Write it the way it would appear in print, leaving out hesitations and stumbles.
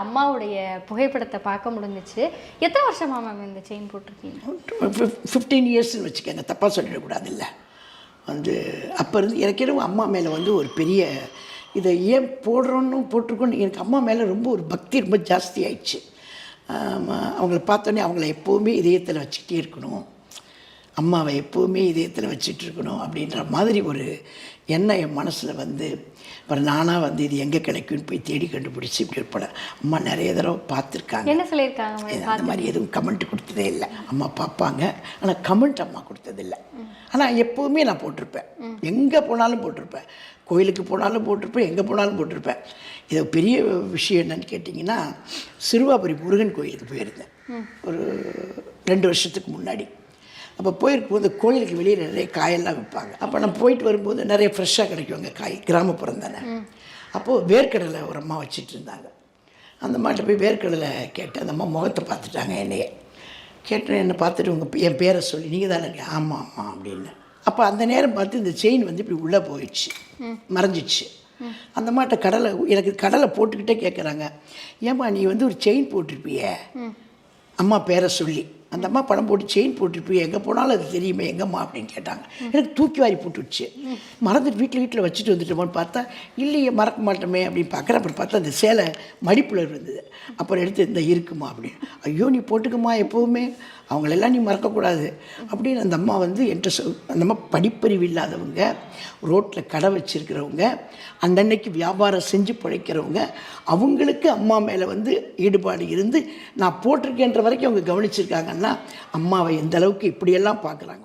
அம்மாவுடைய புகைப்படத்தை பார்க்க முடிஞ்சிச்சு. எத்தனை வருஷமா மேம் இந்த செயின் போட்டிருக்கீங்க? 15 இயர்ஸ்ன்னு வச்சுக்கோங்க, தப்பாக சொல்லிடக்கூடாதுல்ல. வந்து அப்போ இருந்து எனக்கு என்னவோ அம்மா மேலே வந்து ஒரு பெரிய இதை ஏன் போடுறோன்னு போட்டிருக்கோன்னு எனக்கு அம்மா மேலே ரொம்ப ஒரு பக்தி ரொம்ப ஜாஸ்தி ஆயிடுச்சு. அவங்கள பார்த்தோன்னே அவங்கள எப்போவுமே இதயத்தில் வச்சுக்கிட்டே இருக்கணும், அம்மாவை எப்போவுமே இதயத்தில் வச்சுட்டு இருக்கணும் அப்படின்ற மாதிரி ஒரு எண்ணம் என் மனசில் வந்து அப்புறம் நானாக வந்து இது எங்கே கிடைக்கும்னு போய் தேடி கண்டுபிடிச்சி இப்படி இருப்பட அம்மா நிறைய தடவை பார்த்துருக்காங்க. என்ன சொல்லியிருக்காங்க? அந்த மாதிரி எதுவும் கமெண்ட் கொடுத்ததே இல்லை. அம்மா பார்ப்பாங்க, ஆனால் கமெண்ட் அம்மா கொடுத்ததில்லை. ஆனால் எப்போவுமே நான் போட்டிருப்பேன், எங்கே போனாலும் போட்டிருப்பேன், கோயிலுக்கு போனாலும் போட்டிருப்பேன், எங்கே போனாலும் போட்டிருப்பேன். இது பெரிய விஷயம் என்னன்னு கேட்டிங்கன்னா, சிறுவாபுரி முருகன் கோயிலுக்கு போயிருந்தேன் ஒரு 2 வருஷத்துக்கு முன்னாடி. அப்போ போயிருக்கும்போது கோயிலுக்கு வெளியே நிறைய காயெல்லாம் விற்பாங்க. அப்போ நான் போயிட்டு வரும்போது நிறைய ஃப்ரெஷ்ஷாக கிடைக்கும் அங்கே காய், கிராமப்புறம் தானே. அப்போது வேர்க்கடலை ஒரு அம்மா வச்சுட்டு இருந்தாங்க. அந்த அம்மாட்ட போய் வேர்க்கடலை கேட்டேன். அந்த அம்மா முகத்தை பார்த்துட்டாங்க, என்னையே கேட்டேன். என்னை பார்த்துட்டு என் பேரை சொல்லி நீங்கள் தானே இருக்கேன், ஆமாம் ஆமாம் அப்படின்னு. அப்போ அந்த நேரம் பார்த்து இந்த செயின் வந்து இப்படி உள்ளே போயிடுச்சு, மறைஞ்சிடுச்சு. அந்த அம்மாட்ட எனக்கு கடலை போட்டுக்கிட்டே கேட்குறாங்க, ஏம்மா நீ வந்து ஒரு செயின் போட்டிருப்பிய அம்மா பேரை சொல்லி. அந்த அம்மா படம் போட்டு செயின் போட்டுருப்பி, எங்கே போனாலும் அது தெரியுமே எங்கம்மா அப்படின்னு கேட்டாங்க. எனக்கு தூக்கி வாரி போட்டுடுச்சு. மறந்துட்டு வீட்டில் வச்சுட்டு வந்துட்டோமோன்னு பார்த்தா இல்லையே, மறக்க மாட்டோமே அப்படின்னு பார்க்குறேன். அப்புறம் பார்த்தா அந்த சேலை மடிப்புல இருந்தது. அப்புறம் எடுத்து இந்த இருக்குமா அப்படின்னு. ஐயோ நீ போட்டுக்குமா, எப்போவுமே அவங்களெல்லாம் நீ மறக்கக்கூடாது அப்படின்னு அந்த அம்மா வந்து என்கிட்ட அந்த அம்மா படிப்பறிவு இல்லாதவங்க, ரோட்டில் கடை வச்சுருக்கிறவங்க, அன்னன்னைக்கு வியாபாரம் செஞ்சு பிழைக்கிறவங்க, அவங்களுக்கு அம்மா மேலே வந்து ஈடுபாடு இருந்து நான் போட்டிருக்கேன்ற வரைக்கும் அவங்க கவனிச்சிருக்காங்கன்னா அம்மாவை எந்த அளவுக்கு இப்படியெல்லாம் பார்க்குறாங்க.